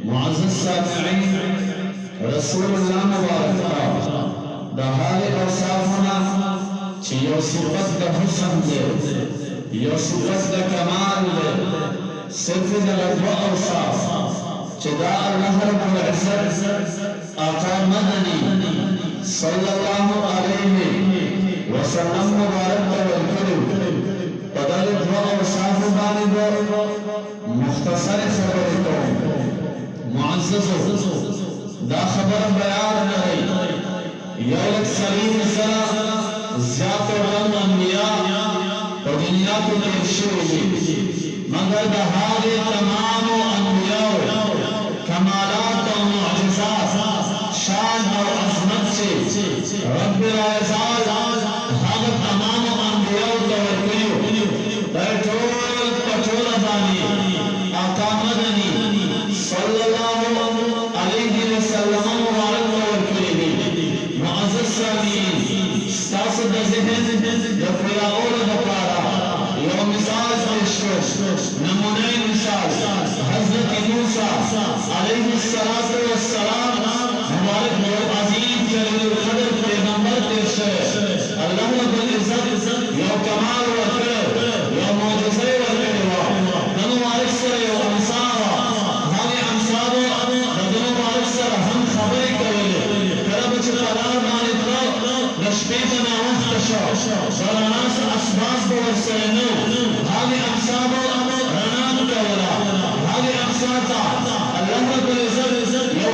معزز سامعین رسول الله مبارک دا حال اوصافنا چی یو صفت دا حسن دے یو صفت دا کمال دے صرف دا دو اوصاف چی دا اللہ رب العزت آقا مدنی صلی اللہ علیہ وسلم مبارک ورکلو بدل دو اوصاف بانی دو مختصر خبر کو معززو دا خبر بیان کرے یولک سلیم سرا زیادت رن انبیاء و دنیا کو ترشوی مگر دا حال تمام انبیاء کمالات و معجزات شان و عظمت سے رب العزت حق تمام انبیاء توکلیو بیٹھول پچھول بانی آقا مدنی صلی اللہ علیہ وسلم مبارک توکلی معزز سامعین ستاسو د ذهن د پویاولو دپاره یو مثال پیش کړو نمونه مثال حضرت موسی علیه السلام مبارک عظیم جلیل القدر پیغمبر تیر شوی الله رب العزت یو کمال ورکړی یو معجزه یې ورکړې وه د مبارک سره یو امثال وه هغې امثالو د ده مبارک سره هم خبرې کولې کله به چې په لار باندې تله د شپې به ناوخته شو د رڼا څه اسباب به ورسره نه وو هغې امثالو رڼا کوله هغې امثال ته الله رب العزت یو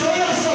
1600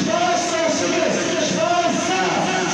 1200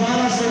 1200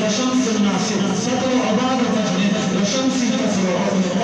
وشمس الناس تطلع بعد فجر وشمس تطلع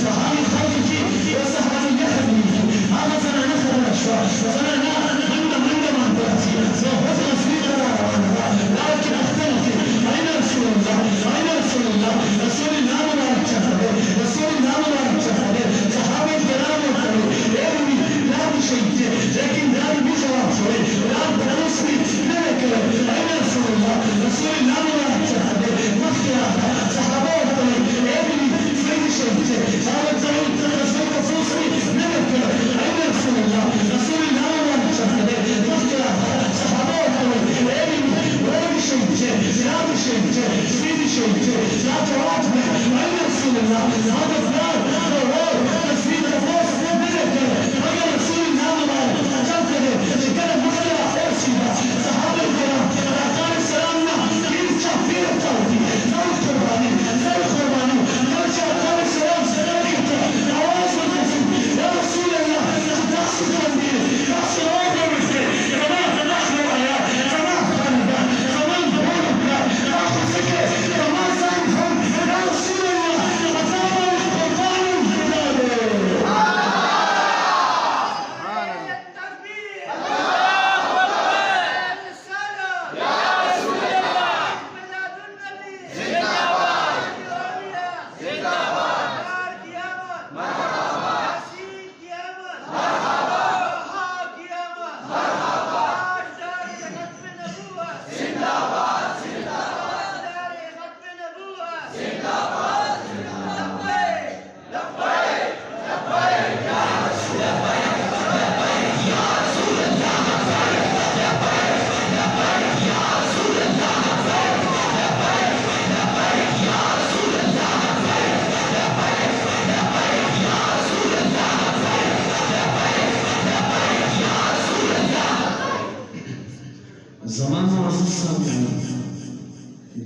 صحابي خلقي وصحابي يخدمي هذا سنة نخر الأشواء وسنة من دراسي وفترة سبيل لكن أختلف أين رسول الله رسول الله مبارك شهده رسول الله مبارك شهده صحابي الكرام وقالوا ابني لا بشيء لكن لا بجواب شوي لا بنصري ملك أين رسول الله مبارك شهده مختلف صحابي وقالوا ابني هذا الزعيم رسول خصوصي ملك أين رسول الله مبارك شهده مختلف صحابي وقالوا ابني ولا بشيء لا بشيء سيدي شيء لا جواب أين رسول الله هذا فلان تسويد الفوز ملك أين رسول الله مبارك أجل كده مختلف أرسيبا صحابي الكرام أعطاني السلامنا كيف شافير التوتي لا القرباني نرجع أعطاني السلام سلاميك عواز والنفس يا رسول الله نحصل تنبيه نحصل واقع مثل كمان نحن وعياء كمان خلقا كمان بولك نحن سكة كمان سنفهم يا رسول الله أتابع القربان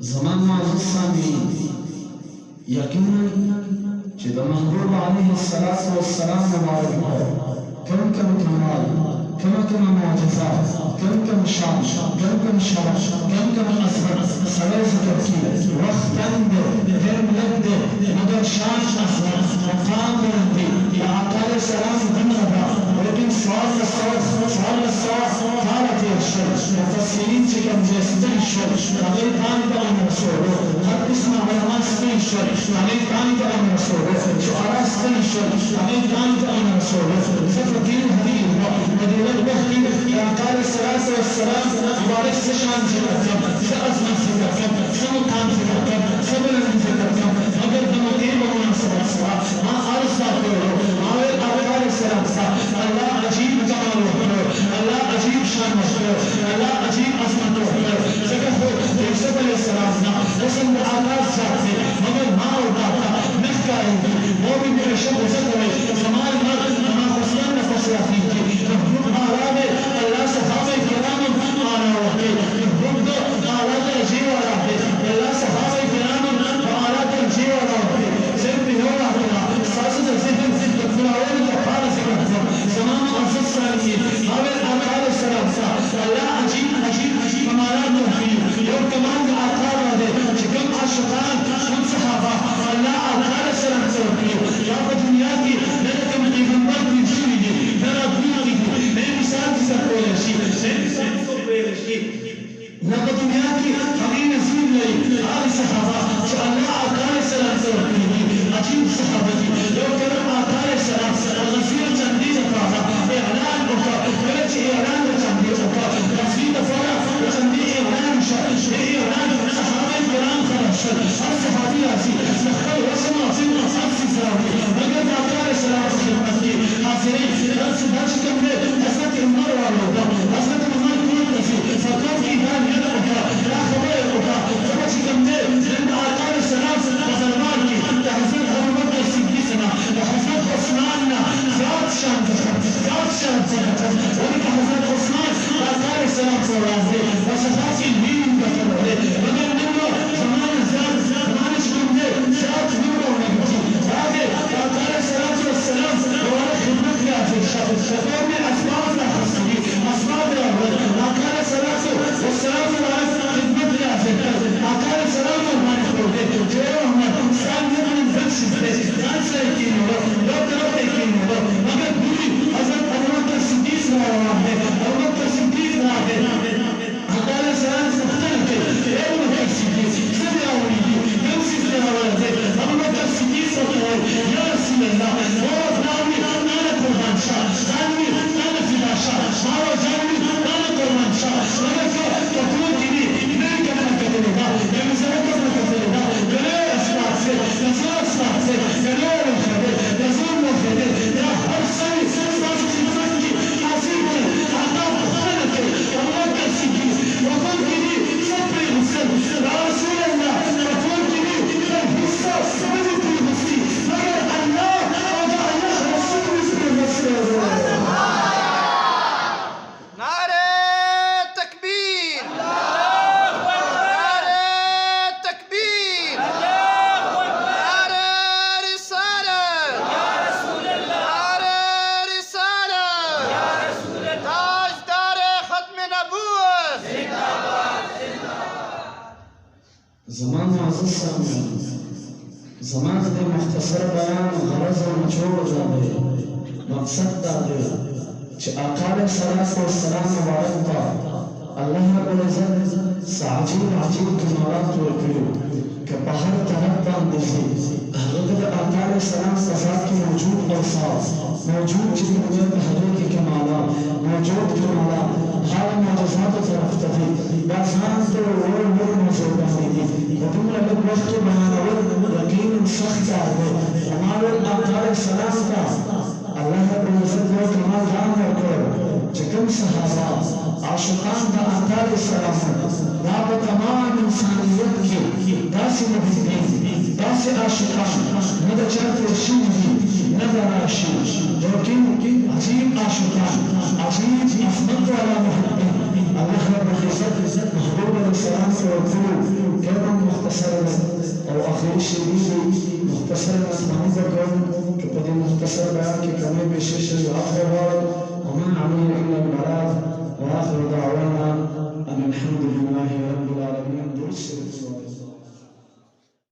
زمان معزز سامعين يقينا چې د محبوب عليه الصلاة والسلام مبارک کم کمال کم معجزات کم شان کم شرف کم اثر سړی ذکر کړي وخت کم دی علم لږ دی مگر شان اثر مقام بلند دی د آقا علیه السلام دومره ده لیکن څوارلس سوه کاله تېر شول مفسرین چې کوم ځای ستړي شول هغوی باندې د امر رسولو هر قسمه علما ستړي شول هغوی باندې د امر رسولو شعرا ستړي شول هغوی باندې د امر رسولو زه فقیر حبیب مدینه وخت کې د آقا علیه الصلاة والسلام مبارک څه شان ذکر کړم څه عظمت ذکر کړم څه مقام ذکر کړم څه بلندي ذکر کړم مګر د مدینې په مناسبت سره ما عرض تا کړو ما ویل آقا علیه السلام سره الله عجیب کمال وکړو الله عجیب شان وکړو الله عجیب عظمت وکړو ځکه خو د یوسف علیه السلام نه حسن د آغاز ذات دی مګر ما او تا نه ښکارېږي مؤمن همیشه غوسه کوي زما لمر زما حسن نه پسې اخېږي محبوب اعلی دی الله صحابه کرام اعلی وکړي محبوب د اعلی درجې والا دی الله صحابه کرام په اعلی درجې والا وکړي صرف یو راغله ستاسو د ذهن د پوراولو لپاره ذکر کوم زما معزز سامعین حاول آقا علیه السلام سره الله عجیب کمالات وکړي یو کمال د آقا دی چې کوم عاشقان کوم صحابه الله آقا علیه السلام سره وکړي یا په دنیا کې نه د کوم پیغمبر تېر شوي دي نه راتلونکي دي نه مثال ذکر کولی شي نه مثال څوک ویلی شي نه په دنیا کې هغې نصیب لري هغه صحابه چې الله آقا علیه السلام سره وکړي دي عجیب صحابه دي یو کرم آقا علیه السلام غزوې چندې دپاره اعلان وکړه کله چې اعلان د چندې وکړه غزوې دپاره د چندې اعلان شه د اعلان صحابه کرام خرج شول هر صحابي راځي د خپل وسم او سن او سبسي سره وکړي مګر د آقا علیه السلام په خدمت کې حاضرین دا چې کوم دی حضرت عمر والا حضرت عمر کور ته ځي سرکار کې دا نیت وکړه دا خبره یې وکړه ځکه چې کوم دی د آقا علیه السلام په دربار کې د حضرت ابوبکر صدیق نه د حضرت عثمان نه زیات شان ذکر ولې که حضرت عثمان د آقا علیه السلام سره راځي وصفات یې ډېرې ګټورې مګر نور زمانه زیات زمانه چې کوم دی زیات نور او نږدې دا دی د آقا علیه السلام دوباره خدمت کې حاضر شه کور مې اسباب راخیستي دي اسباب راوړل آقا علیه السلام خدمت کې حاضر کړ آقا علیه السلام ورباندې خپل دی چې یو احمد ستا نیت مې بل شي دی ځان سره یې کېنولو یو طرف ته یې کېنولو مګر ګوري حضرت ابوبکر صدیق را روان دی ابوبکر صدیق راغی آقا علیه السلام پوښتنه کوي ای ابوبکر صدیق څه دې راوړي دي کوم څیز دې راوړی دی ابوبکر صدیق ورته وویل یا رسول الله پلار مې تاله قربان شه ځان مې تاله فدا شه مال او جان مې تاله قربان شه مګر که په کور کې دي نوې کپړه کتلې ده یا مې زړه کپړه کتلې ده د نوې اسباب څه د زړه اسباب څه د نوې روښه دی د زور روښه دی دا هر څه ستاسو خدمت کې حاضر دی هغه پوښتنه کوي ابوبکر صدیق په کور کې دي څه پرېښودل یا رسول الله په کور کې دي حصه څه دي پرېښودي مګر الله او د الله رسول مې پرېښودل زمان معزز سامعین زمان د مختصر بیان غرض او نچوړ دا دی مقصد دا دی چې آقا علیه السلام مبارک ته الله رب العزت عجیب کمالات ورکړي که په هر طرف باندې ځي هغه د آقا علیه السلام صفات کې موجود اوصاف موجود چیز موجود حضرت کمالا موجود کمالا ہر معجزات طرف تفی بازان تو اور موجود بنی تم لوگ وقت بنانا یقین سخت ہے ہمارے آقا السلام کا اللہ رب العزت و کمال جان کو چکم صحابہ عاشقان دا آقا السلام دا تمام انسانیت کی داسی نبی داسی عاشقان نہ چاہتے شیء نہ راشی لیکن عظیم